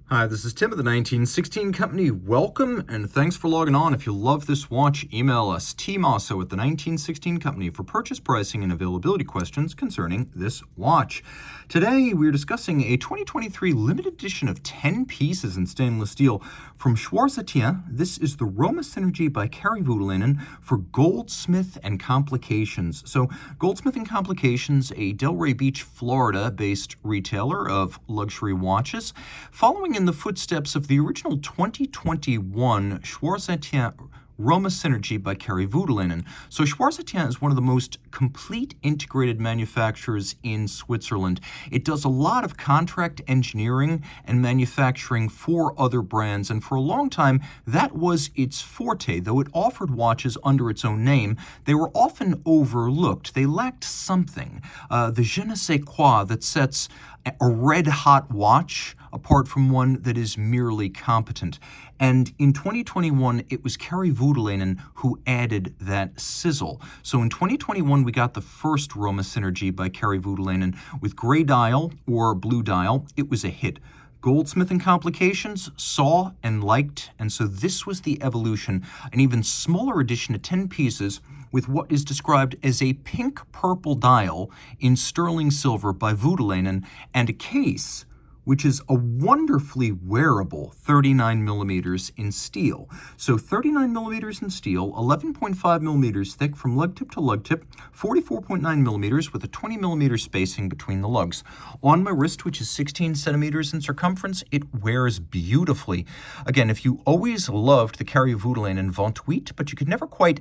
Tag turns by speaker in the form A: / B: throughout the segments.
A: Hi, this is Tim of the 1916 Company. Welcome and thanks for logging on. If you love this watch, email us, Team Mosso at the 1916 Company for purchase pricing and availability questions concerning this watch. Today, we're discussing a 2023 limited edition of 10 pieces in stainless steel from Schwarz Etienne. This is the Roma Synergy by Kari Voutilainen for Goldsmith Complications. So, Goldsmith Complications, a Delray Beach, Florida-based retailer of luxury watches, following in the footsteps of the original 2021 Schwarz Etienne Roma Synergy by Kari Voutilainen. So Schwarz Etienne is one of the most complete integrated manufacturers in Switzerland. It does a lot of contract engineering and manufacturing for other brands, and for a long time that was its forte. Though it offered watches under its own name, they were often overlooked. They lacked something, the je ne sais quoi that sets a red-hot watch apart from one that is merely competent. And in 2021, it was Kari Voutilainen who added that sizzle. So in 2021, we got the first Roma Synergy by Kari Voutilainen with gray dial or blue dial. It was a hit. Goldsmith Complications saw and liked, and so this was the evolution, an even smaller edition of 10 pieces with what is described as a pink-purple dial in sterling silver by Voutilainen, and a case which is a wonderfully wearable 39 millimeters in steel. So 39 millimeters in steel, 11.5 millimeters thick from lug tip to lug tip, 44.9 millimeters with a 20 millimeter spacing between the lugs. On my wrist, which is 16 centimeters in circumference, it wears beautifully. Again, if you always loved the Kari Voutilainen 28, but you could never quite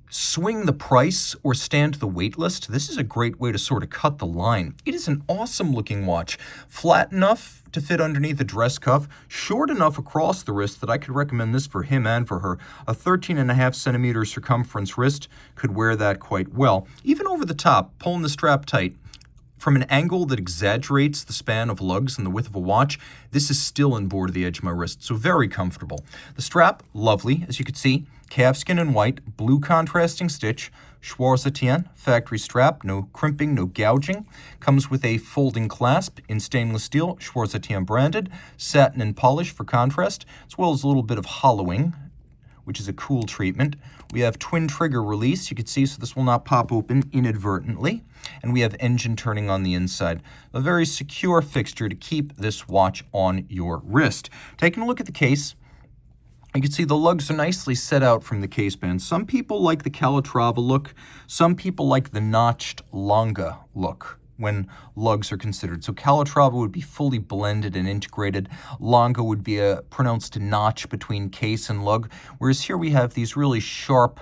A: swing the price or stand the wait list, this is a great way to sort of cut the line. It is an awesome looking watch, flat enough to fit underneath a dress cuff, short enough across the wrist that I could recommend this for him and for her. A 13.5 centimeter circumference wrist could wear that quite well. Even over the top, pulling the strap tight, from an angle that exaggerates the span of lugs and the width of a watch, this is still inboard to the edge of my wrist, so very comfortable. The strap, lovely, as you can see, calfskin in white, blue contrasting stitch, Schwarz Etienne factory strap, no crimping, no gouging. Comes with a folding clasp in stainless steel, Schwarz Etienne branded, satin and polish for contrast, as well as a little bit of hollowing, which is a cool treatment. We have twin trigger release, you can see, so this will not pop open inadvertently. And we have engine turning on the inside. A very secure fixture to keep this watch on your wrist. Taking a look at the case, you can see the lugs are nicely set out from the case band. Some people like the Calatrava look. Some people like the notched Longa look when lugs are considered. So Calatrava would be fully blended and integrated. Longa would be a pronounced notch between case and lug, whereas here we have these really sharp,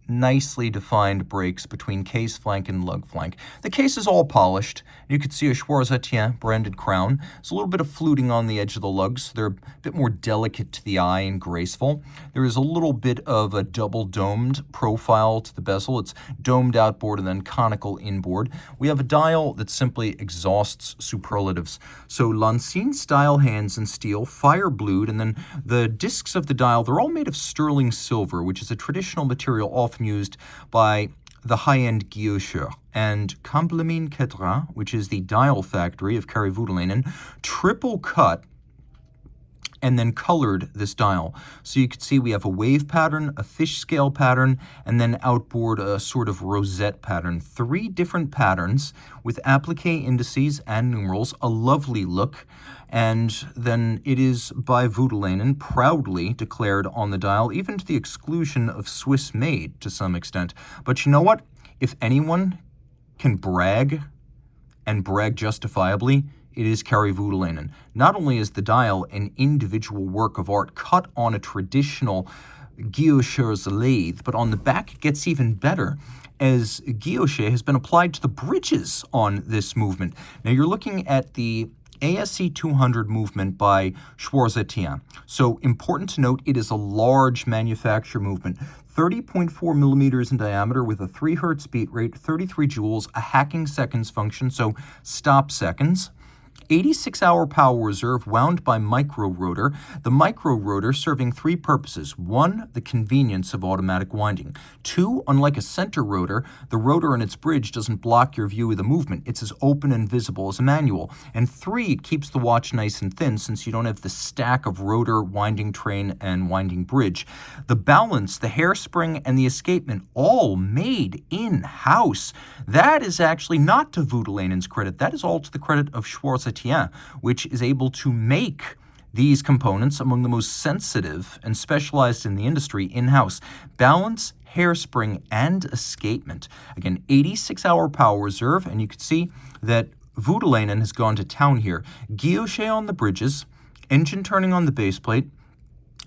A: nicely defined breaks between case flank and lug flank. The case is all polished. You can see a Schwarz Etienne branded crown. There's a little bit of fluting on the edge of the lugs. They're a bit more delicate to the eye and graceful. There is a little bit of a double domed profile to the bezel. It's domed outboard and then conical inboard. We have a dial that simply exhausts superlatives. So Lancine style hands in steel, fire blued, and then the discs of the dial, they're all made of sterling silver, which is a traditional material often used by the high-end guillocheurs. And Complemine Quadrin, which is the dial factory of Kari Voutilainen, triple cut and then colored this dial. So you can see we have a wave pattern, a fish scale pattern, and then outboard a sort of rosette pattern. 3 different patterns with applique indices and numerals, a lovely look. And then it is by Voutilainen, proudly declared on the dial, even to the exclusion of Swiss made to some extent. But you know what? If anyone can brag, and brag justifiably, it is Kari Voutilainen. Not only is the dial an individual work of art cut on a traditional guillocheur's lathe, but on the back it gets even better, as guilloche has been applied to the bridges on this movement. Now you're looking at the ASC 200 movement by Schwarz Etienne. So important to note, it is a large manufacture movement. 30.4 millimeters in diameter with a 3 hertz beat rate, 33 joules, a hacking seconds function, so stop seconds. 86-hour power reserve wound by micro rotor. The micro rotor serving three purposes. 1, the convenience of automatic winding. 2, unlike a center rotor, the rotor and its bridge doesn't block your view of the movement. It's as open and visible as a manual. And 3, it keeps the watch nice and thin since you don't have the stack of rotor, winding train, and winding bridge. The balance, the hairspring, and the escapement, all made in-house. That is actually not to Voutilainen's credit. That is all to the credit of Schwarz Etienne, which is able to make these components among the most sensitive and specialized in the industry in-house. Balance, hairspring, and escapement. Again, 86-hour power reserve, and you can see that Voutilainen has gone to town here. Guilloche on the bridges, engine turning on the base plate,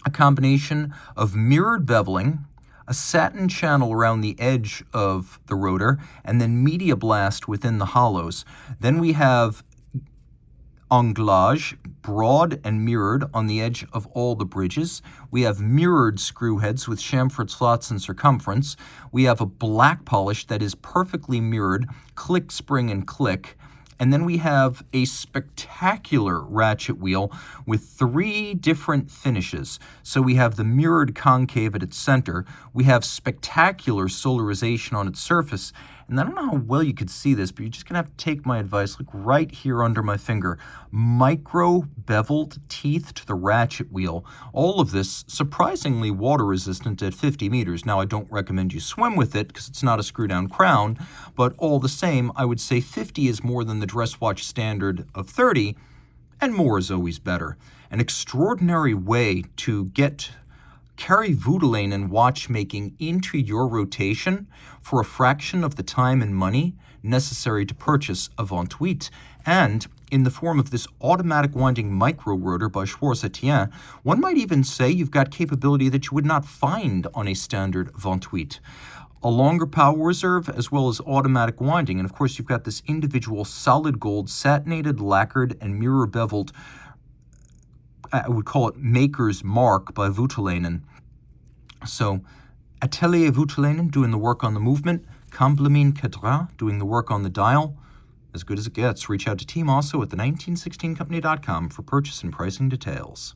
A: a combination of mirrored beveling, a satin channel around the edge of the rotor, and then media blast within the hollows. Then we have anglage, broad and mirrored on the edge of all the bridges. We have mirrored screw heads with chamfered slots in circumference. We have a black polish that is perfectly mirrored, click, spring, and click. And then we have a spectacular ratchet wheel with 3 different finishes. So we have the mirrored concave at its center. We have spectacular solarization on its surface. And I don't know how well you could see this, but you're just going to have to take my advice. Look right here under my finger. Micro beveled teeth to the ratchet wheel. All of this surprisingly water resistant at 50 meters. Now, I don't recommend you swim with it because it's not a screw down crown, but all the same, I would say 50 is more than the dress watch standard of 30, and more is always better. An extraordinary way to get Kari Voutilainen watchmaking into your rotation for a fraction of the time and money necessary to purchase a 28, and in the form of this automatic winding micro rotor by Schwarz Etienne. One might even say you've got capability that you would not find on a standard 28. A longer power reserve as well as automatic winding, and of course you've got this individual solid gold satinated, lacquered, and mirror beveled, I would call it maker's mark by Voutilainen. So, Atelier Voutilainen doing the work on the movement, Complimine Cadran doing the work on the dial. As good as it gets. Reach out to Team Mosso at the 1916company.com for purchase and pricing details.